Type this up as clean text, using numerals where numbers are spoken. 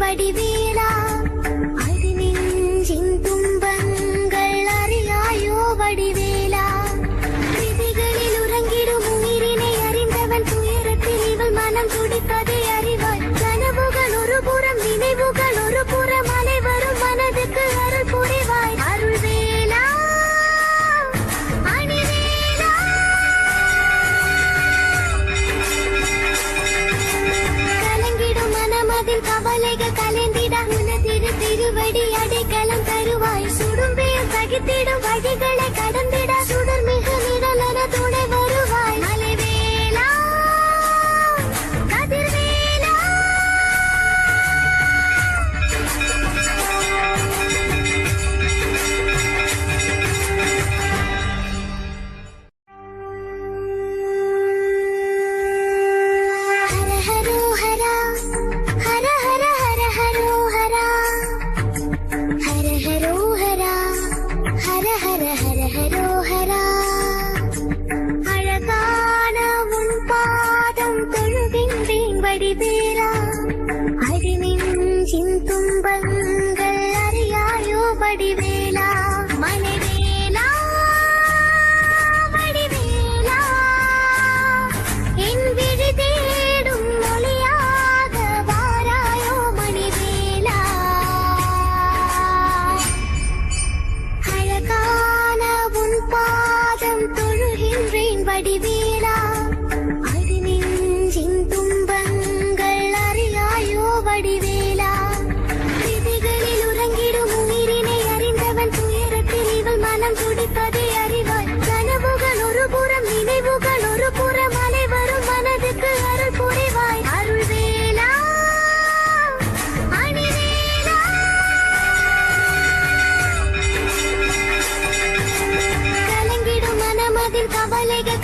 வடிவேலா அது நெஞ்சின் துன்பங்கள் அறியாயோ வடிவேலா விதிகளில் உறங்கிடும் உயிரினை அறிந்தவன் துயரத்தில் இவள் மனம் துடிப்பதை அறிவாய் கனவுகள் ஒரு புறம் நினைவுகள் ஒரு புறம் அனைவரும் மனதுக்கு அருள் புரிவாய் அருள்வேலா அணிவேலா கலங்கிடும் மனமதில் கவலைகள் கலைந்திட உனதிரு திருவடி அடைக்கலம் தருவாய் சுடும்பேல் தகித்திடும் வழிகளை கடந்திட சுடர் மிக நிழலென துணை வருவாய் மலைவேலா கதிர்வேலா ஹர ஹரோ ஹரா ஹர ஹர ஹர ஹரோ ஹரா ஹர ஹரோ ஹரா ஹர ஹர ஹர ஹரோ ஹரா அழகான உன் பாதம் தொழுகின்றேன் வடிவேலா அடி நெஞ்சின் துன்பங்கள் அறியாயோ வடிவேலா மலைவேலா வடிவேலா என் விழி தேடும் மொழியாக வாராயோ மணிவேலா அழகான உன் பாதம் தொழுகின்றேன் வடிவேலா அடி நெஞ்சின் துன்பங்கள் அறியாயோ வடிவேலா விதிகளில் உறங்கிடும் உயிரினை அறிந்தவன் துயரத்தில் இவள் மனம் துடிப்பதை அறிவாய் கனவுகள் ஒரு புறம் நினைவுகள் ஒரு புறம் அனைவரும் மனதுக்கு அருள் புரிவாய் அருள்வேலா அணிவேலா கலங்கிடும் மனமதில் கவலைகள்